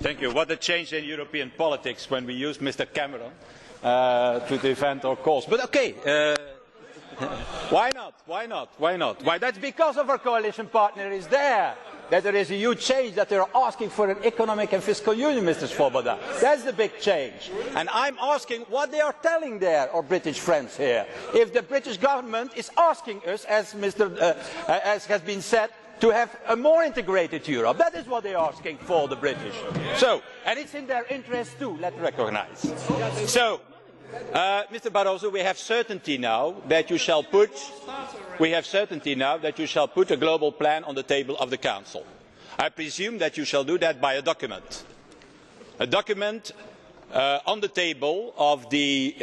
Thank you. What a change in European politics when we use Mr. Cameron to defend our cause. But okay, why not? Why not? Why not? Why? That's because of our coalition partner is there. That there is a huge change, that they are asking for an economic and fiscal union, Mr. Svoboda. That's the big change. And I'm asking what they are telling there, our British friends here. If the British government is asking us, as has been said, to have a more integrated Europe. That is what they are asking for, the British. So, and it's in their interest too, let's recognise. So, Mr. Barroso, we have certainty now that you shall put a global plan on the table of the Council. I presume that you shall do that by a document on the table of the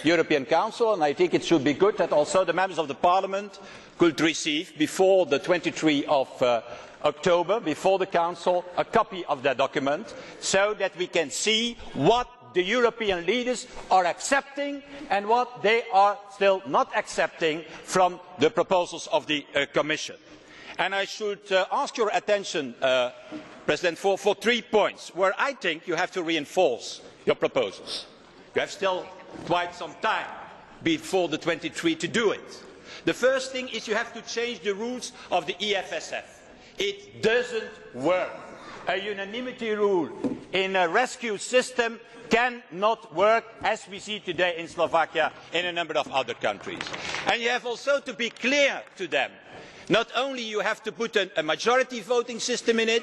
European Council, and I think it should be good that also the members of the Parliament could receive before the 23rd of October, before the Council, a copy of that document, so that we can see what the European leaders are accepting and what they are still not accepting from the proposals of the Commission. And I should ask your attention, President, for 3 points where I think you have to reinforce your proposals. You have still quite some time before the 23rd to do it. The first thing is you have to change the rules of the EFSF. It doesn't work. A unanimity rule in a rescue system cannot work as we see today in Slovakia and a number of other countries. And you have also to be clear to them. Not only you have to put a majority voting system in it,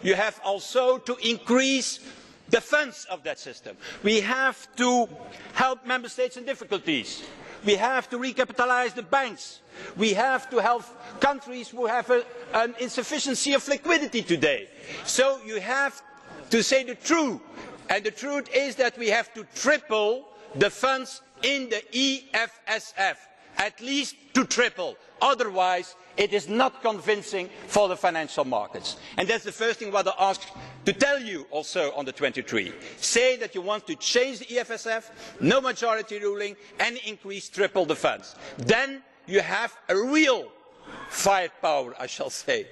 you have also to increase the funds of that system. We have to help member states in difficulties. We have to recapitalise the banks. We have to help countries who have an insufficiency of liquidity today. So you have to say the truth. And the truth is that we have to triple the funds in the EFSF. At least to triple. Otherwise, it is not convincing for the financial markets. And that's the first thing what I ask to tell you also on the 23rd. Say that you want to change the EFSF, no majority ruling, and triple the funds. Then you have a real firepower, I shall say.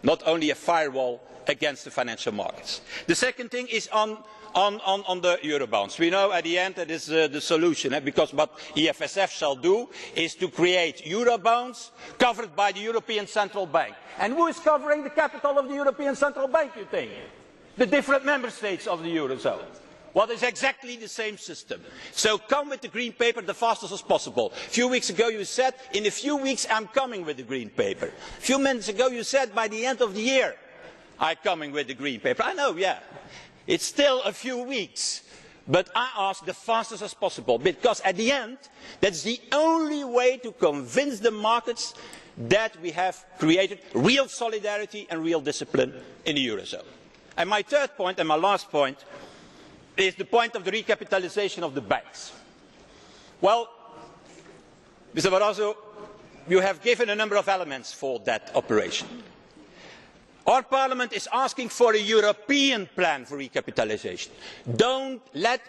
Not only a firewall against the financial markets. The second thing is on the Eurobonds. We know at the end that is the solution, because what EFSF shall do is to create Eurobonds covered by the European Central Bank. And who is covering the capital of the European Central Bank, you think? The different member states of the Eurozone. What is exactly the same system. So come with the green paper the fastest as possible. A few weeks ago you said, in a few weeks I'm coming with the green paper. A few minutes ago you said, by the end of the year I'm coming with the green paper. I know, yeah. It's still a few weeks, but I ask the fastest as possible, because at the end, that's the only way to convince the markets that we have created real solidarity and real discipline in the Eurozone. And my third point, and my last point, is the point of the recapitalisation of the banks. Well, Mr. Barroso, you have given a number of elements for that operation. Our Parliament is asking for a European plan for recapitalisation. Don't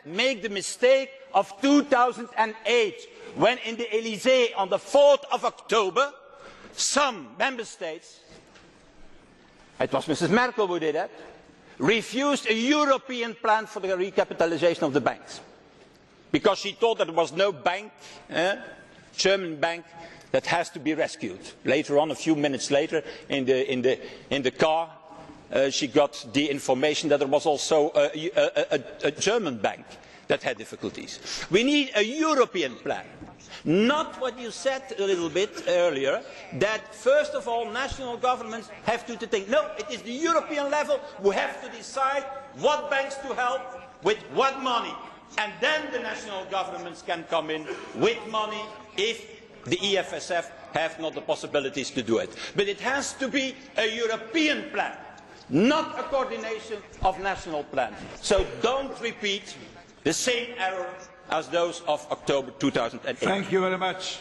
make the mistake of 2008, when in the Elysee on the 4th of October, some member states, it was Mrs. Merkel who did that, refused a European plan for the recapitalisation of the banks. Because she thought that there was no bank, German bank, that has to be rescued. Later on, a few minutes later, in the car, she got the information that there was also a German bank that had difficulties. We need a European plan. Not what you said a little bit earlier, that first of all national governments have to think. No, it is the European level who have to decide what banks to help, with what money. And then the national governments can come in with money if the EFSF have not the possibilities to do it. But it has to be a European plan, not a coordination of national plans. So don't repeat the same error as those of October 2008. Thank you very much.